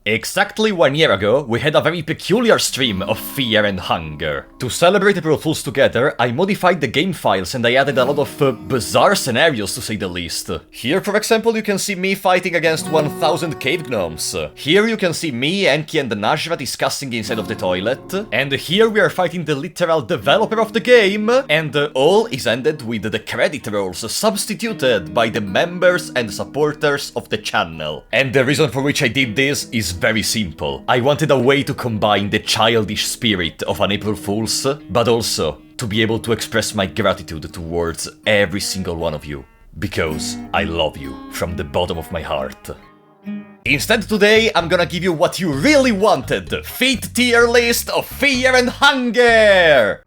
Exactly 1 year ago, we had a very peculiar stream of Fear and Hunger. To celebrate April Fools together, I modified the game files and I added a lot of bizarre scenarios to say the least. Here, for example, you can see me fighting against 1000 cave gnomes. Here you can see me, Enki and Najra discussing inside of the toilet. And here we are fighting the literal developer of the game. And all is ended with the credit rolls substituted by the members and supporters of the channel. And the reason for which I did this is very simple. I wanted a way to combine the childish spirit of an April Fool's, but also to be able to express my gratitude towards every single one of you. Because I love you from the bottom of my heart. Instead today, I'm gonna give you what you really wanted. Feat tier list of Fear and Hunger!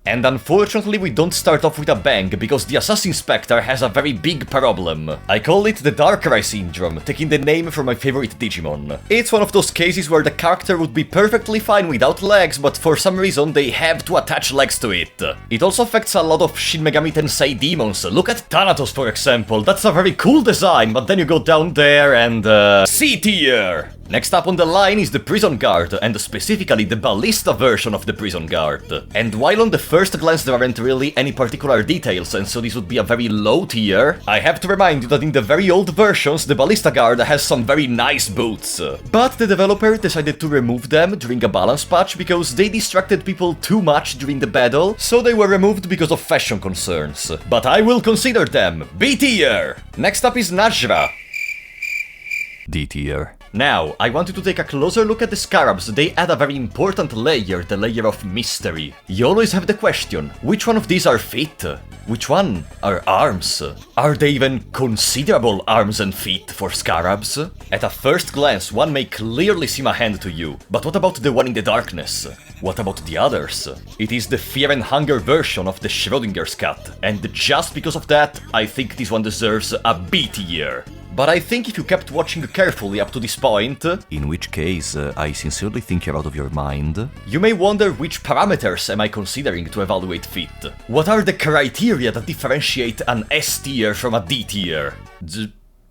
And unfortunately we don't start off with a bang, because the Assassin Spectre has a very big problem. I call it the Darkrai syndrome, taking the name from my favorite Digimon. It's one of those cases where the character would be perfectly fine without legs, but for some reason they have to attach legs to it. It also affects a lot of Shin Megami Tensei demons. Look at Thanatos, for example. That's a very cool design, but then you go down there and C tier! Next up on the line is the Prison Guard, and specifically the Ballista version of the Prison Guard. And while on the first glance there aren't really any particular details, and so this would be a very low tier, I have to remind you that in the very old versions the Ballista Guard has some very nice boots. But the developer decided to remove them during a balance patch because they distracted people too much during the battle, so they were removed because of fashion concerns. But I will consider them B tier! Next up is Najra. D tier. Now, I want you to take a closer look at the scarabs. They add a very important layer, the layer of mystery. You always have the question, which one of these are feet? Which one are arms? Are they even considerable arms and feet for scarabs? At a first glance, one may clearly seem a hand to you, but what about the one in the darkness? What about the others? It is the Fear and Hunger version of the Schrodinger's cat, and just because of that, I think this one deserves a B tier. But I think if you kept watching carefully up to this point, in which case I sincerely think you're out of your mind, you may wonder which parameters am I considering to evaluate fit. What are the criteria that differentiate an S tier from a D tier?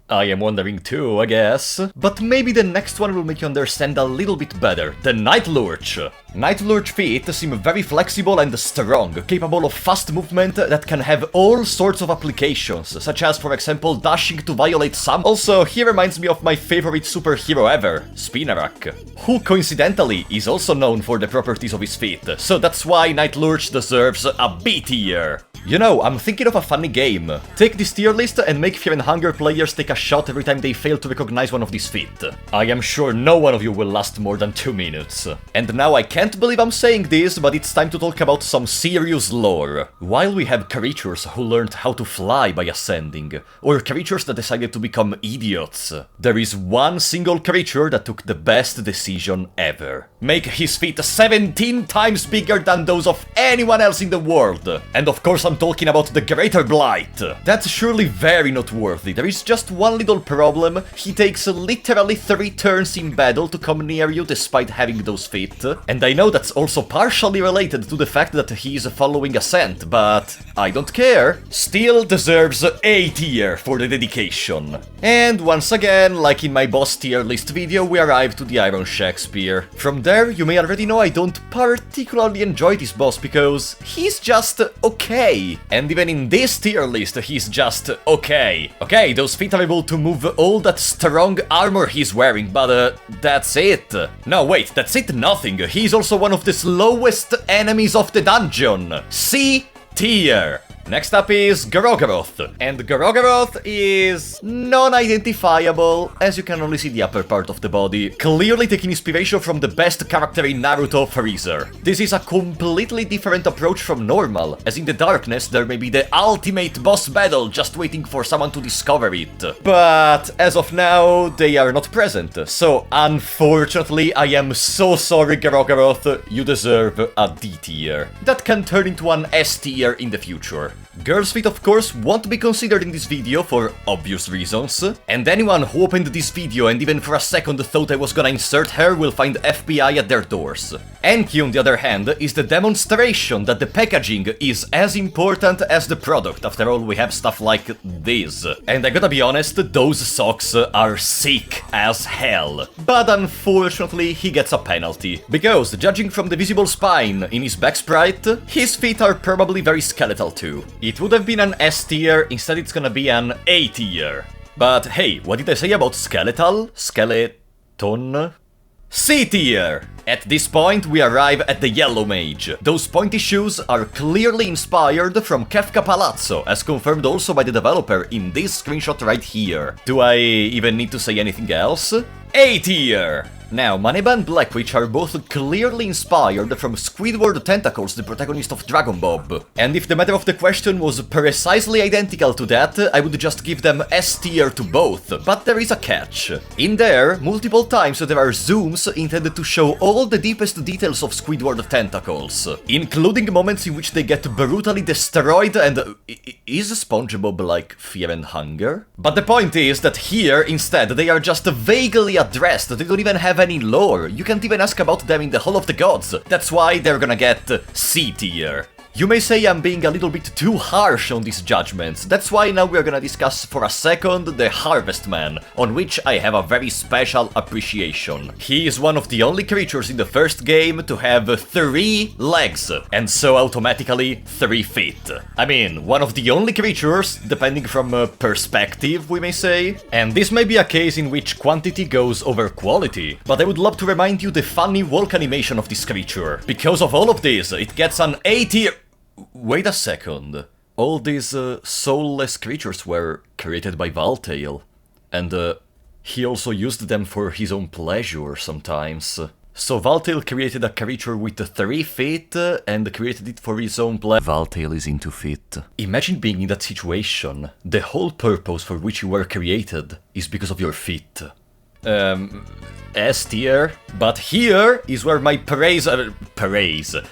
I am wondering too, I guess. But maybe the next one will make you understand a little bit better. The Night Lurch. Night Lurch feet seem very flexible and strong, capable of fast movement that can have all sorts of applications, such as, for example, dashing to violate some. Also, he reminds me of my favorite superhero ever, Spinarak, who coincidentally is also known for the properties of his feet, so that's why Night Lurch deserves a B tier. You know, I'm thinking of a funny game. Take this tier list and make Fear and Hunger players take a shot every time they fail to recognize one of these feet. I am sure no one of you will last more than 2 minutes. And now I can't believe I'm saying this, but it's time to talk about some serious lore. While we have creatures who learned how to fly by ascending, or creatures that decided to become idiots, there is one single creature that took the best decision ever. Make his feet 17 times bigger than those of anyone else in the world. And of course I'm talking about the Greater Blight. That's surely very noteworthy. There is just one little problem. He takes literally 3 turns in battle to come near you despite having those feet. And I know that's also partially related to the fact that he is following Ascent, but I don't care. Still deserves A tier for the dedication. And once again, like in my boss tier list video, we arrive to the Iron Shakespeare. From there, you may already know I don't particularly enjoy this boss because he's just okay. And even in this tier list, he's just okay. Okay, those feet are able to move all that strong armor he's wearing, but that's it. No, wait, that's it nothing. He's also one of the slowest enemies of the dungeon. C tier. Next up is Gorogoroth, and Gorogoroth is non-identifiable, as you can only see the upper part of the body, clearly taking inspiration from the best character in Naruto, Freezer. This is a completely different approach from normal, as in the darkness there may be the ultimate boss battle just waiting for someone to discover it. But as of now, they are not present, so unfortunately I am so sorry Gorogoroth, you deserve a D tier. That can turn into an S tier in the future. Girls' feet of course won't be considered in this video for obvious reasons, and anyone who opened this video and even for a second thought I was gonna insert her will find FBI at their doors. Enki, on the other hand, is the demonstration that the packaging is as important as the product. After all, we have stuff like this. And I gotta be honest, those socks are sick as hell. But unfortunately, he gets a penalty. Because, judging from the visible spine in his back sprite, his feet are probably very skeletal too. It would have been an S tier, instead it's gonna be an A tier. But hey, what did I say about skeletal? Skeleton? C tier! At this point, we arrive at the Yellow Mage. Those pointy shoes are clearly inspired from Kefka Palazzo, as confirmed also by the developer in this screenshot right here. Do I even need to say anything else? A tier! Now, Maneba and Blackwitch are both clearly inspired from Squidward Tentacles, the protagonist of Dragon Bob. And if the matter of the question was precisely identical to that, I would just give them S tier to both. But there is a catch. In there, multiple times there are zooms intended to show all the deepest details of Squidward Tentacles, including moments in which they get brutally destroyed and... is SpongeBob like Fear and Hunger? But the point is that here, instead, they are just vaguely addressed, they don't even have any lore, you can't even ask about them in the Hall of the Gods, that's why they're gonna get C tier. You may say I'm being a little bit too harsh on these judgments, that's why now we're gonna discuss for a second the Harvestman, on which I have a very special appreciation. He is one of the only creatures in the first game to have 3 legs, and so automatically 3 feet. I mean, one of the only creatures, depending from perspective, we may say. And this may be a case in which quantity goes over quality, but I would love to remind you the funny walk animation of this creature. Because of all of this, it gets an A tier... Wait a second. All these soulless creatures were created by Valtail, and he also used them for his own pleasure sometimes. So Valtail created a creature with 3 feet and created it for his own pleasure. Valtail is into feet. Imagine being in that situation. The whole purpose for which you were created is because of your feet. S tier. But here is where my praise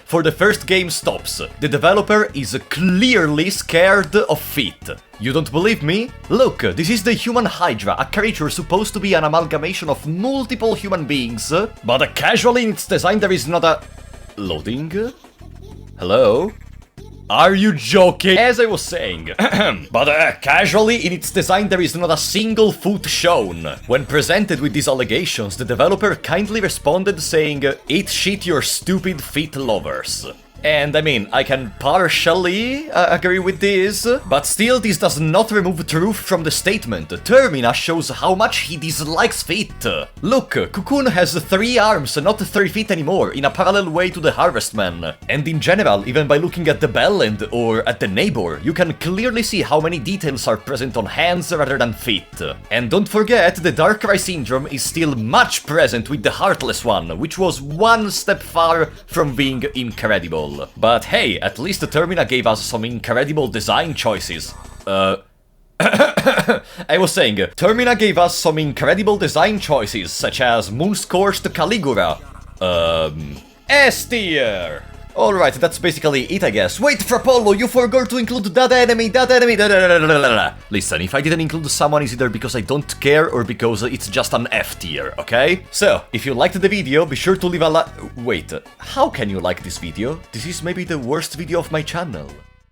for the first game stops. The developer is clearly scared of feet. You don't believe me? Look, this is the human Hydra, a creature supposed to be an amalgamation of multiple human beings, but casually in its design there is not a... Loading? Hello? Are you joking? As I was saying, but casually in its design there is not a single foot shown. When presented with these allegations, the developer kindly responded saying, "Eat shit, your stupid feet lovers." And I mean, I can partially agree with this, but still this does not remove truth from the statement. Termina shows how much he dislikes feet. Look, Cocoon has 3 arms, not 3 feet anymore, in a parallel way to the Harvestman. And in general, even by looking at the bell end or at the neighbor, you can clearly see how many details are present on hands rather than feet. And don't forget, the Darkrai syndrome is still much present with the Heartless one, which was one step far from being incredible. But hey, at least Termina gave us some incredible design choices. I was saying, Termina gave us some incredible design choices, such as Moonscorched Caligula. S tier! Alright, that's basically it, I guess. Wait, Frapollo, you forgot to include that enemy. Listen, if I didn't include someone, it's either because I don't care or because it's just an F tier, okay? So, if you liked the video, be sure to leave a like... Wait, how can you like this video? This is maybe the worst video of my channel.